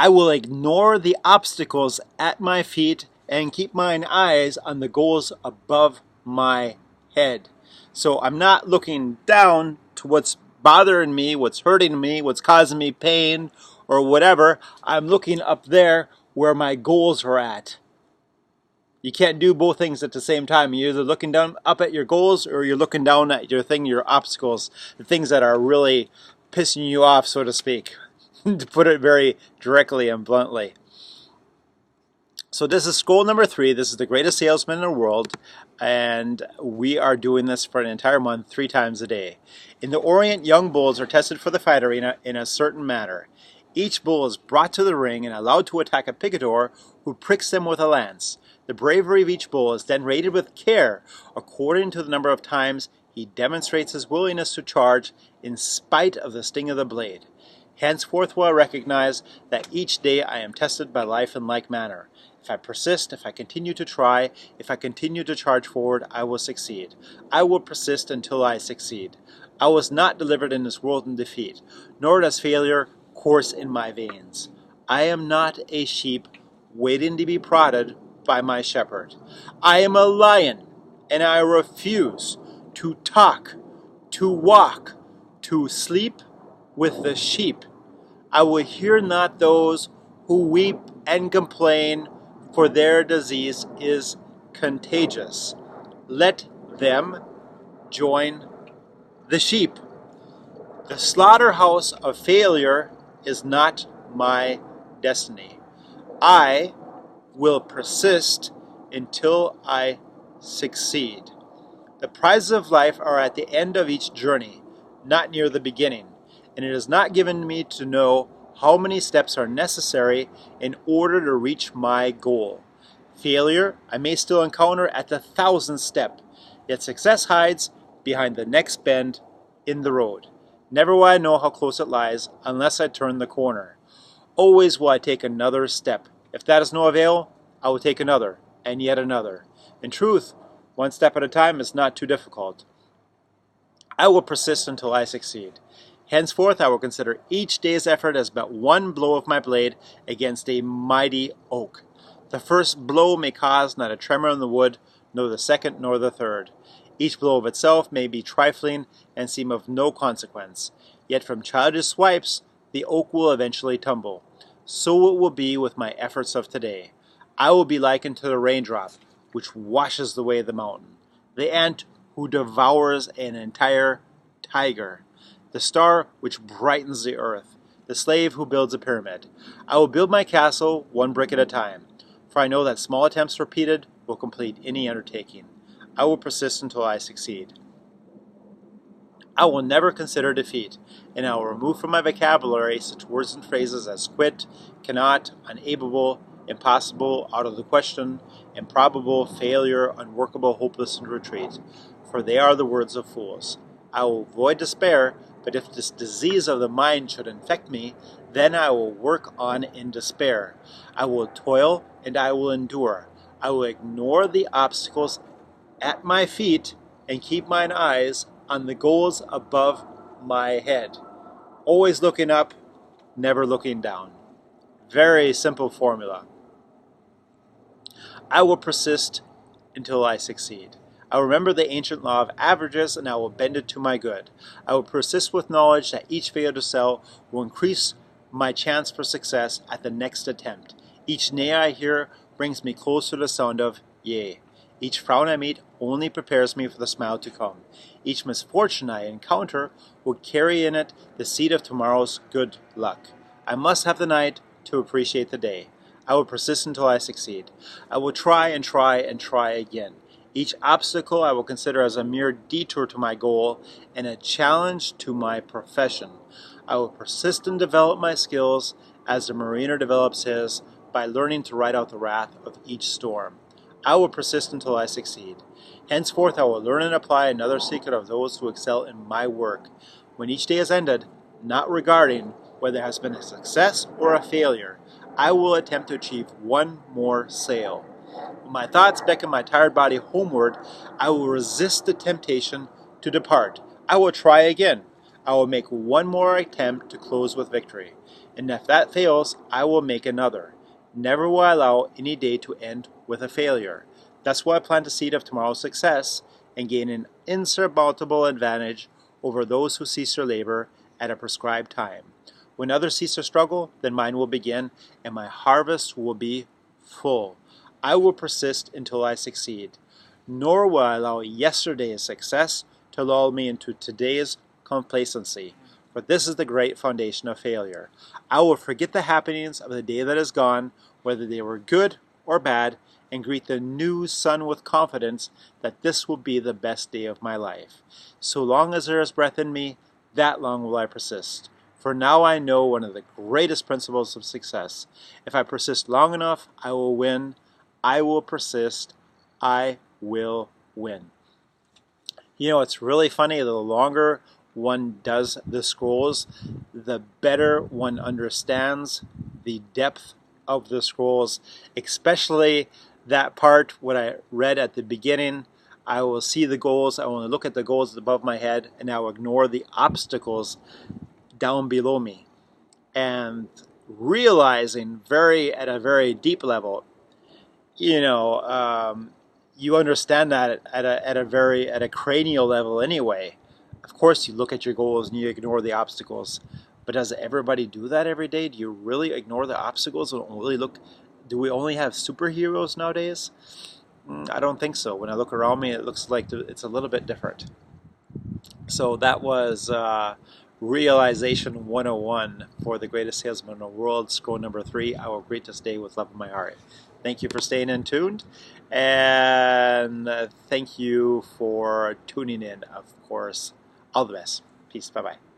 I will ignore the obstacles at my feet and keep mine eyes on the goals above my head. So I'm not looking down to what's bothering me, what's hurting me, what's causing me pain, or whatever. I'm looking up there where my goals are at. You can't do both things at the same time. You're either looking down up at your goals or you're looking down at your obstacles, the things that are really pissing you off, so to speak, to put it very directly and bluntly. So this is goal number 3. This is the greatest salesman in the world, and we are doing this for an entire month, 3 times a day. In the Orient, young bulls are tested for the fight arena in a certain manner. Each bull is brought to the ring and allowed to attack a picador who pricks them with a lance. The bravery of each bull is then rated with care according to the number of times he demonstrates his willingness to charge in spite of the sting of the blade. Henceforth will I recognize that each day I am tested by life in like manner. If I persist, if I continue to try, if I continue to charge forward, I will succeed. I will persist until I succeed. I was not delivered in this world in defeat, nor does failure course in my veins. I am not a sheep waiting to be prodded by my shepherd. I am a lion, and I refuse to talk, to walk, to sleep with the sheep. I will hear not those who weep and complain, for their disease is contagious. Let them join the sheep. The slaughterhouse of failure is not my destiny. I will persist until I succeed. The prizes of life are at the end of each journey, not near the beginning, and it is not given me to know how many steps are necessary in order to reach my goal. Failure I may still encounter at the 1,000th step, yet success hides behind the next bend in the road. Never will I know how close it lies unless I turn the corner. Always will I take another step. If that is no avail, I will take another, and yet another. In truth, one step at a time is not too difficult. I will persist until I succeed. Henceforth I will consider each day's effort as but one blow of my blade against a mighty oak. The first blow may cause not a tremor in the wood, nor the second nor the third. Each blow of itself may be trifling and seem of no consequence. Yet from childish swipes the oak will eventually tumble. So it will be with my efforts of today. I will be likened to the raindrop, which washes away the mountain, the ant who devours an entire tiger, the star which brightens the earth, the slave who builds a pyramid. I will build my castle one brick at a time, for I know that small attempts repeated will complete any undertaking. I will persist until I succeed. I will never consider defeat, and I will remove from my vocabulary such words and phrases as quit, cannot, unable, impossible, out of the question, improbable, failure, unworkable, hopeless, and retreat, for they are the words of fools. I will avoid despair, but if this disease of the mind should infect me, then I will work on in despair. I will toil and I will endure. I will ignore the obstacles at my feet and keep mine eyes on the goals above my head. Always looking up, never looking down. Very simple formula. I will persist until I succeed. I will remember the ancient law of averages, and I will bend it to my good. I will persist with knowledge that each failure to sell will increase my chance for success at the next attempt. Each nay I hear brings me closer to the sound of yea. Each frown I meet only prepares me for the smile to come. Each misfortune I encounter will carry in it the seed of tomorrow's good luck. I must have the night to appreciate the day. I will persist until I succeed. I will try and try and try again. Each obstacle I will consider as a mere detour to my goal and a challenge to my profession. I will persist and develop my skills as the mariner develops his by learning to ride out the wrath of each storm. I will persist until I succeed. Henceforth I will learn and apply another secret of those who excel in my work. When each day is ended, not regarding whether it has been a success or a failure, I will attempt to achieve one more sale. When my thoughts beckon my tired body homeward, I will resist the temptation to depart. I will try again. I will make one more attempt to close with victory. And if that fails, I will make another. Never will I allow any day to end with a failure. That's why I plant the seed of tomorrow's success and gain an insurmountable advantage over those who cease their labor at a prescribed time. When others cease their struggle, then mine will begin, and my harvest will be full. I will persist until I succeed, nor will I allow yesterday's success to lull me into today's complacency, for this is the great foundation of failure. I will forget the happenings of the day that is gone, whether they were good or bad, and greet the new sun with confidence that this will be the best day of my life. So long as there is breath in me, that long will I persist. For now I know one of the greatest principles of success. If I persist long enough, I will win. I will persist. I will win. You know, it's really funny. The longer one does the scrolls, the better one understands the depth of the scrolls, especially that part what I read at the beginning. I will see the goals. I will look at the goals above my head, and I will ignore the obstacles down below me. And realizing at a very deep level, you understand that at a cranial level anyway. Of course, you look at your goals and you ignore the obstacles. But does everybody do that every day? Do you really ignore the obstacles and really look? Do we only have superheroes nowadays? I don't think so. When I look around me, it looks like it's a little bit different. So that was Realization 101 for the greatest salesman in the world, scroll number 3. I will greet this day with love in my heart. Thank you for staying in tuned, and thank you for tuning in, of course. All the best. Peace. Bye-bye.